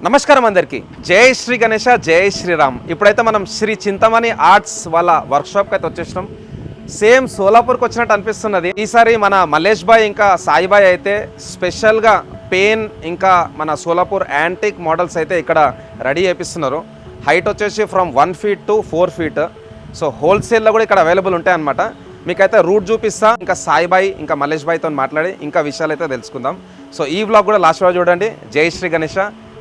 నమస్కారం అందరికీ. జై శ్రీ గణేష, జై శ్రీరామ్. ఇప్పుడైతే మనం శ్రీ చింతమణి ఆర్ట్స్ వాళ్ళ వర్క్షాప్కి అయితే వచ్చేసినాం. సేమ్ సోలాపూర్కి వచ్చినట్టు అనిపిస్తున్నది. ఈసారి మన మల్లేష్ భాయ్ ఇంకా సాయి భాయ్ అయితే స్పెషల్గా పెయిన్ ఇంకా మన సోలాపూర్ యాంటిక్ మోడల్స్ అయితే ఇక్కడ రెడీ చేపిస్తున్నారు. హైట్ వచ్చేసి from 1 feet to 4 feet. So హోల్సేల్లో కూడా ఇక్కడ అవైలబుల్ ఉంటాయన్నమాట. మీకైతే రూట్ చూపిస్తా, ఇంకా సాయి భాయ్ ఇంకా మల్లేష్ భాయ్తో మాట్లాడి ఇంకా విషయాలు అయితే తెలుసుకుందాం. సో ఈ వ్లాగ్ కూడా లాస్ట్ వరకు చూడండి. జై శ్రీ గణేష,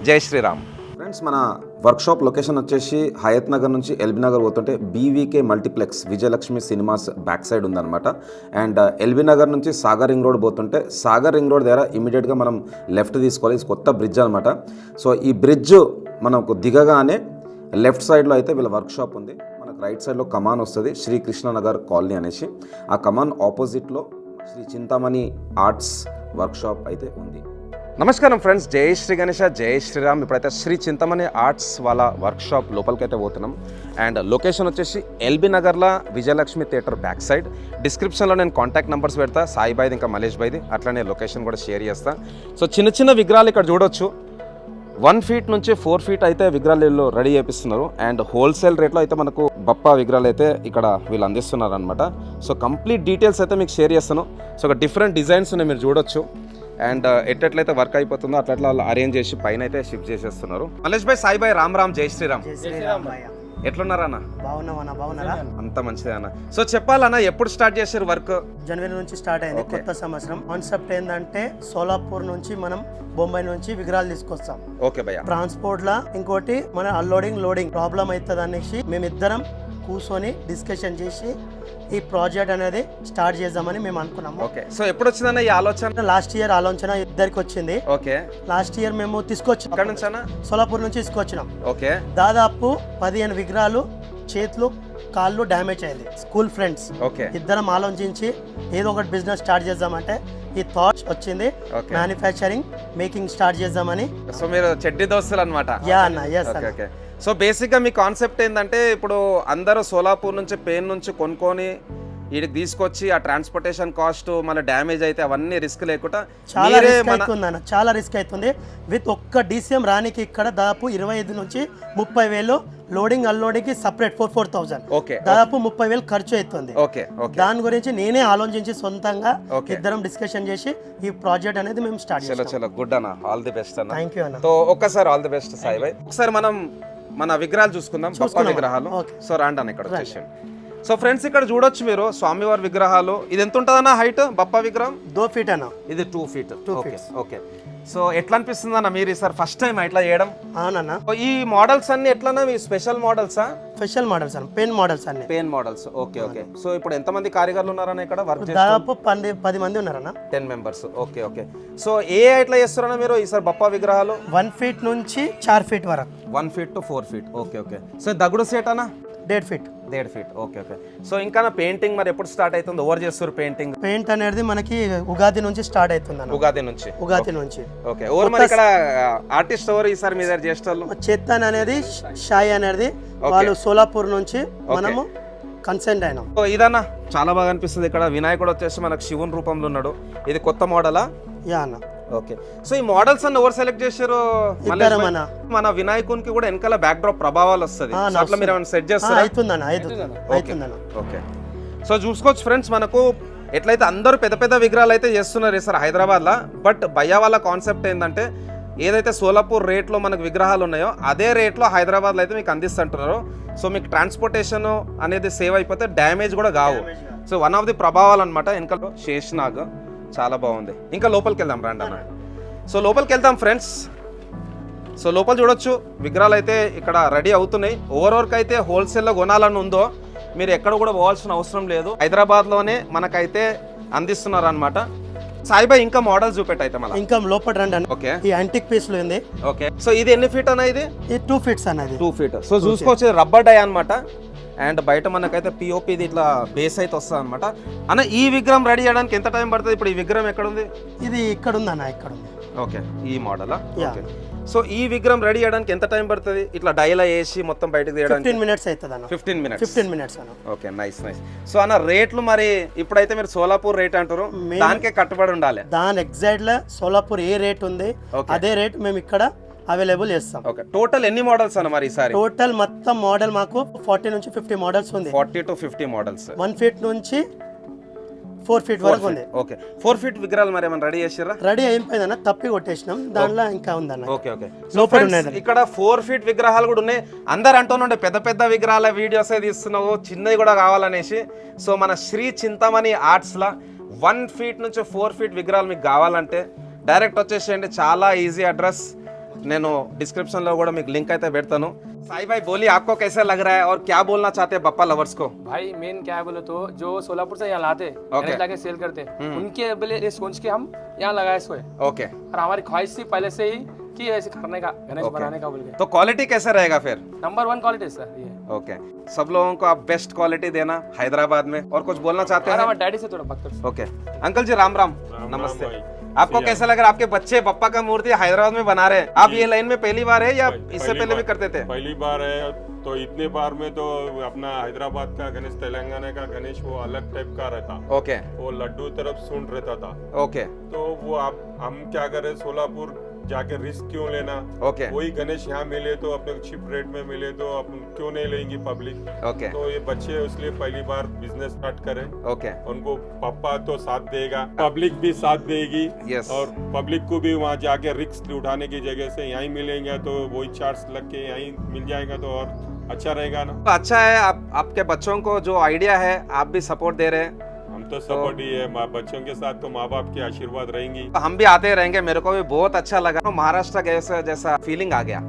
జై శ్రీరామ్. ఫ్రెండ్స్, మన వర్క్షాప్ లొకేషన్ వచ్చేసి హయత్ నగర్ నుంచి ఎల్బీ నగర్ పోతుంటే BVK multiplex Vijayalakshmi cinemas back side ఉందన్నమాట. అండ్ ఎల్బీ నగర్ నుంచి సాగర్ రింగ్ రోడ్ పోతుంటే సాగర్ రింగ్ రోడ్ దగ్గర ఇమీడియట్గా మనం లెఫ్ట్ తీసుకోవాలి. ఇది కొత్త బ్రిడ్జ్ అనమాట. సో ఈ బ్రిడ్జ్ మనకు దిగగానే లెఫ్ట్ సైడ్లో అయితే వీళ్ళ వర్క్షాప్ ఉంది. మనకు రైట్ సైడ్లో కమాన్ వస్తుంది, శ్రీకృష్ణ నగర్ కాలనీ అనేసి. ఆ కమాన్ ఆపోజిట్లో శ్రీ చింతామణి ఆర్ట్స్ వర్క్షాప్ అయితే ఉంది. నమస్కారం ఫ్రెండ్స్, జై శ్రీ గణేష, జై శ్రీరామ్. ఇప్పుడైతే శ్రీ చింతమణి ఆర్ట్స్ వాళ్ళ వర్క్షాప్ లోపలికి అయితే పోతున్నాం. అండ్ లొకేషన్ వచ్చేసి ఎల్బీ నగర్లో విజయలక్ష్మి థియేటర్ బ్యాక్ సైడ్. డిస్క్రిప్షన్లో నేను కాంటాక్ట్ నెంబర్స్ పెడతా, సాయి బాయ్ది ఇంకా మల్లేష్ బాయ్ది. అట్లనే లొకేషన్ కూడా షేర్ చేస్తా. సో చిన్న చిన్న విగ్రహాలు ఇక్కడ చూడొచ్చు. 1 feet నుంచి 4 feet అయితే విగ్రహాలు రెడీ చేపిస్తున్నారు. అండ్ హోల్సేల్ రేట్లో అయితే మనకు బప్పా విగ్రహాలు అయితే ఇక్కడ వీళ్ళు అందిస్తున్నారు అనమాట. సో కంప్లీట్ డీటెయిల్స్ అయితే మీకు షేర్ చేస్తాను. సో ఒక డిఫరెంట్ డిజైన్స్ ఉన్నాయి, మీరు చూడొచ్చు. అండ్ ఎట్లయితే వర్క్ అయిపోతుందో అట్లా అరేంజ్ చేసి పైన అయితే షిఫ్ట్ చేసేస్తున్నారు. మల్లేష్ భాయ్, సాయి భాయ్, రామ్ రామ్, జై శ్రీరామ్. ఎట్లున్నారన్న? బాగున్నారా? అంత మంచిదే అన్న. సో చెప్పాలన్నా, ఎప్పుడు స్టార్ట్ చేశారు వర్క్? జనవరి నుంచి స్టార్ట్ అయింది కొత్త సంవత్సరం. కాన్సెప్ట్ ఏంటంటే సోలాపూర్ నుంచి మనం బొంబాయి నుంచి విగ్రహాలు తీసుకొస్తాం. ఓకే భయ్య. ట్రాన్స్పోర్ట్ లా ఇంకోటి మన అన్లోడింగ్ లోడింగ్ ప్రాబ్లం అవుతుంది అనేసి మేమిద్దరం కూర్చొని డిస్కషన్ చేసి ఈ ప్రాజెక్ట్ అనేది స్టార్ట్ చేద్దామని మేము అనుకున్నాము. ఓకే. సో ఎప్పుడు వచ్చిందన్న ఈ ఆలోచన? లాస్ట్ ఇయర్ ఆలోచన ఇద్దరికి వచ్చింది. ఓకే. లాస్ట్ ఇయర్ మేము తీసుకొచ్చాం. ఎక్కడ నుంచి అన్న? సోలాపూర్ నుంచి తీసుకొచ్చినాం. ఓకే. దాదాపు 15 విగ్రహాలు చేతులు కాళ్ళు డ్యామేజ్ అయింది. స్కూల్ ఫ్రెండ్స్ ఇద్దరం ఆలోచించి ఏదో ఒకటి బిజినెస్ స్టార్ట్ చేద్దామంటే ఈ థాట్ వచ్చింది. మ్యానుఫ్యాక్చరింగ్ మేకింగ్ స్టార్ట్ చేద్దామని. సో మీరు చెడ్డి దోస్తులు అనమాట? యా అన్న, yes అన్న. ఓకే. సో బేసిక్గా మీ కాన్సెప్ట్ ఏంటంటే, ఇప్పుడు అందరూ సోలాపూర్ నుంచి పెయిన్ నుంచి కొనుక్కొని వీడికి తీసుకొచ్చి ఆ ట్రాన్స్పోర్టేషన్ కాస్ట్ మన డ్యామేజ్ అయితే అవన్నీ రిస్క్ లేకుండా చాలా రిస్క్ అవుతుంది అన్న, చాలా రిస్క్ అవుతుంది. విత్ ఒక్క DCM రానికి ఇక్కడ దాదాపు 25 నుంచి 30 వేలు లోడింగ్ అన్లోడింగ్ కి సపరేట్ 4,000. ఓకే. దాదాపు 30 వేలు ఖర్చు అవుతుంది. ఓకే. దాని గురించి నేనే ఆలోచించి సొంతంగా ఇద్దరం డిస్కషన్ చేసి ఈ ప్రాజెక్ట్ అనేది మేము స్టార్ట్ చేసాం. చలో గుడ్ అన్న, ఆల్ ది బెస్ట్ అన్న. థ్యాంక్ యూ అన్న. సో ఒక్కసారి ఆల్ ది బెస్ట్ సాయి భాయ్. ఒకసారి మనం మన విగ్రహాలు చూసుకుందాం, బప్పా విగ్రహాలు. సో రాండి అన్న, ఇక్కడ వచ్చేసాం. సో ఫ్రెండ్స్, ఇక్కడ చూడొచ్చు మీరు స్వామివారి విగ్రహాలు. ఇది ఎంత ఉంటుందన్న హైట్ బప్పా విగ్రహం? 2 feet అన్న. ఇది 2 feet. ఓకే. సో ఎట్లా అనిపిస్తుంది అన్న మీరు ఈసారి ఫస్ట్ టైం ఇట్లా చేయడం? అవునన్న. ఈ మోడల్స్ అన్ని ఎట్లన్నా మీ స్పెషల్ మోడల్సా? స్పెషల్ మోడల్స్ అన్న, పెయిన్ మోడల్స్ అన్ని. Pain models. ఓకే. సో ఇప్పుడు ఎంతమంది కారిగర్లు ఉన్నారన్న ఇక్కడ వర్క్? దాదాపు 10 మంది ఉన్నారన్న. 10 members. ఓకే. సో ఎట్లా చేస్తారన్న మీరు ఈసారి బప్పా విగ్రహాలు? 1 feet నుంచి 4 feet వరకు. 1 feet to 4 feet. Okay. So దగుడు సేట్ అన్న? 1.5 feet. 1.5 feet. ఓకే. సో ఇంకా పెయింటింగ్ మరి ఎప్పుడు స్టార్ట్ అవుతుంది? ఎవరు చేస్తారు పెయింటింగ్? పెయింట్ అనేది మనకి ఉగాది నుంచి స్టార్ట్ అవుతుంది అన్న. ఉగాది నుంచి. ఓకే. ఎవరు మరి ఇక్కడ ఆర్టిస్ట్ ఎవరు ఈసారి మీ దగ్గర చేస్తారు? చేతన్ అనేది, షాయి అనేది, వాళ్ళు సోలాపూర్ నుంచి మనము కన్సెంట్ అయినాం. ఇదన్నా చాలా బాగా అనిపిస్తుంది. ఇక్కడ వినాయకుడు వచ్చేసి మనకు శివుని రూపంలో ఉన్నాడు. ఇది కొత్త మోడలా? యా అన్న. ఓకే. సో ఈ మోడల్స్ అన్ని ఎవరు సెలెక్ట్ చేశారు? మన వినాయకునికి కూడా వెనకాల బ్యాక్ డ్రాప్ ప్రభావాలు వస్తుంది, అట్లా మీరు ఏమైనా సెట్ చేస్తారా? అవుతుందన్న. ఓకే. సో చూసుకోవచ్చు ఫ్రెండ్స్, మనకు ఎట్లయితే అందరూ పెద్ద పెద్ద విగ్రహాలు అయితే చేస్తున్నారు సార్ హైదరాబాద్లో. బట్ భయ్యా వాళ్ళ కాన్సెప్ట్ ఏంటంటే, ఏదైతే సోలాపూర్ రేట్లో మనకు విగ్రహాలు ఉన్నాయో అదే రేట్లో హైదరాబాద్లో అయితే మీకు అందిస్తుంటున్నారు. సో మీకు ట్రాన్స్పోర్టేషన్ అనేది సేవ్ అయిపోతే డ్యామేజ్ కూడా కావు. సో వన్ ఆఫ్ ది ప్రభావాలు అనమాట. వెనకాల శేషనాగ్ చాలా బాగుంది. ఇంకా లోపలికి వెళ్దాం రండి అన్న. సో లోపలికి వెళ్తాం ఫ్రెండ్స్. సో లోపల చూడొచ్చు విగ్రహాలు అయితే ఇక్కడ రెడీ అవుతున్నాయి. ఓవరాల్కి అయితే హోల్సేల్లో కొనాలని ఉందో మీరు ఎక్కడ కూడా పోవాల్సిన అవసరం లేదు, హైదరాబాద్లోనే మనకైతే అందిస్తున్నారు అనమాట. సాయిబాయ్ ఇంకా మోడల్స్ చూపెట్టయితే మళ్ళీ ఇంకా లోపల రండి. ఓకే. ఈ యాంటిక్ పీస్ లో ఉంది. ఓకే. సో ఇది ఎన్ని ఫీట్ అన్న? ఇది 2 feet అన్నది. 2 feet. సో చూసుకోవచ్చు రబ్బర్ డై అనమాట. అండ్ బయట మనకైతే పిఓపి ఇట్లా బేస్ అయితే వస్తుంది అనమాట. అన్న ఈ విగ్రహం రెడీ చేయడానికి ఎంత టైం పడుతుంది? ఇప్పుడు ఈ విగ్రహం ఎక్కడ ఉంది? ఇది ఇక్కడ ఉంది అన్న, ఇక్కడ ఉంది. ఓకే. ఈ మోడలా? ఓకే. సో ఈ విగ్రహం రెడీ చేయడానికి ఎంత టైం పడుతుంది? ఇట్లా డైలా వేసి మొత్తం బయటకు తీయడానికి 15 minutes అవుతుంది అన్న. 15 minutes అన్న. ఓకే. నైస్. సో అన్న రేట్లు మరి ఇప్పుడైతే మీరు సోలాపూర్ రేట్ అంటారు, దానికే కట్టుబడి ఉండాలి. దాని ఎగ్జాక్ట్ లా సోలాపూర్ ఏ రేట్ ఉంది అదే రేట్ మేము ఇక్కడ అవైలబుల్ చేస్తాం. ఓకే, టోటల్ ఎన్ని మోడల్స్ అన్న మరి ఈసారి? టోటల్ మొత్తం మోడల్ మాకు 40 నుంచి 50 మోడల్స్ ఉంది. 40 to 50 మోడల్స్, 1 ఫీట్ నుంచి 4 ఫీట్ వరకు ఉంది. ఓకే, 4 ఫీట్ విగ్రహాలు మరి ఏమైనా రెడీ చేసిరా? రెడీ అయిపోయిందన్న, తప్పి కొట్టేసినాం, దాంట్లో ఇంకా ఉందన్న. ఓకే ఓకే, లోపల ఉన్నది. ఇక్కడ 4 ఫీట్ విగ్రహాలు కూడా ఉన్నాయి. అందరు అంటూనుండే పెద్ద పెద్ద విగ్రహాల వీడియోస్ తీస్తున్నావు, చిన్నవి కూడా కావాలనేసి. సో మన శ్రీ చింతమణి ఆర్ట్స్లో 1 ఫీట్ నుంచి 4 ఫీట్ విగ్రహాలు మీకు కావాలంటే డైరెక్ట్ వచ్చేసేయండి. చాలా ఈజీ అడ్రస్, నేను డిస్క్రిప్షన్లో కూడా మీకు లింక్ అయితే పెడతాను. साई भाई बोलिए, आपको कैसा लग रहा है और क्या बोलना चाहते हैं बप्पा लवर्स को? भाई मेन क्या है बोले तो जो सोलापुर से यहाँ लाते गणेश लाके सेल करते उनके ये सोच के हम यहाँ लगाए सोए। ओके, और हमारी ख्वाहिश थी पहले से ही कि ऐसे करने का, गणेश बनाने का बोल के। तो क्वालिटी कैसा रहेगा फिर? नंबर 1 क्वालिटी सर ये। ओके, सब लोगों को आप बेस्ट क्वालिटी देना हैदराबाद में। और कुछ बोलना चाहते हैं? हमारे डैडी से थोड़ा बात कर। ओके अंकल जी, राम राम, नमस्ते। आपको कैसा लग रहा है? आपके बच्चे बप्पा का मूर्ति हैदराबाद में बना रहे हैं, आप ये लाइन में पहली बार है या इससे पहले भी करते थे? पहली बार है, तो इतने बार में तो अपना हैदराबाद का गणेश, तेलंगाना का गणेश वो अलग टाइप का रहता। ओके, वो लड्डू तरफ सूंड रहता था। ओके, तो वो आप हम क्या करें, सोलापुर जाके रिस्क क्यों लेना? ओके, वही गणेश यहाँ मिले तो अपने चीप रेट में मिले तो अपन क्यों नहीं लेंगे पब्लिक? ओके, तो ये बच्चे इसलिए पहली बार बिजनेस स्टार्ट करें। ओके, उनको पापा तो साथ देगा, पब्लिक भी साथ देगी। यस, और पब्लिक को भी वहाँ जाके रिस्क उठाने की जगह से यहीं मिलेंगे तो वही चार्ज लग के यहीं मिल जाएगा तो और अच्छा रहेगा ना। अच्छा है, आपके बच्चों को जो आइडिया है आप भी सपोर्ट दे रहे हैं। हम तो सपोर्ट ही है, बच्चों के साथ तो माँ बाप के आशीर्वाद रहेंगी। हम भी आते रहेंगे, मेरे को भी बहुत अच्छा लगा। महाराष्ट्र के जैसा फीलिंग आ गया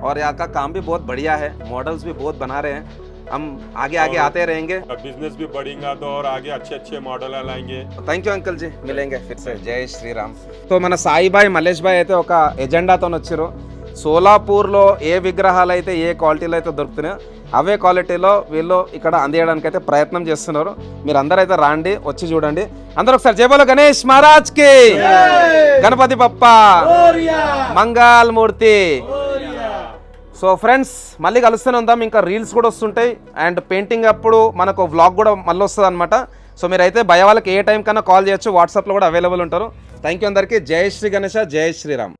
और यहाँ का काम भी बहुत बढ़िया है, मॉडल्स भी बहुत बना रहे हैं। हम आगे आगे आते रहेंगे, बिजनेस भी बढ़ेगा तो और आगे अच्छे अच्छे मॉडल लाएंगे। Thank you uncle G, మిలేంగే Phir సే, జై శ్రీరామ్. సో మన సాయి బాయ్, మల్లేష్ బాయ్ అయితే ఒక ఎజెండాతో వచ్చారు. సోలాపూర్లో ఏ విగ్రహాలు అయితే ఏ క్వాలిటీలో అయితే దొరుకుతున్నాయో అవే క్వాలిటీలో వీళ్ళు ఇక్కడ అందియడానికి అయితే ప్రయత్నం చేస్తున్నారు. మీరు అందరూ అయితే రాండి, వచ్చి చూడండి. అందరూ ఒకసారి జై బోలో గణేష్ మహారాజ్ కి, గణపతి బప్ప, మంగళ మూర్తి. సో ఫ్రెండ్స్, మళ్ళీ కలుస్తూనే ఉందాం. ఇంకా రీల్స్ కూడా వస్తుంటాయి అండ్ పెయింటింగ్ అప్పుడు మనకు వ్లాగ్ కూడా మళ్ళీ వస్తుంది అనమాట. సో మీరైతే భయ వాళ్ళకి ఏ టైం కన్నా కాల్ చేయొచ్చు, వాట్సాప్లో కూడా అవైలబుల్ ఉంటారు. థ్యాంక్ యూ అందరికీ. జై శ్రీ గణేష, జై శ్రీరామ్.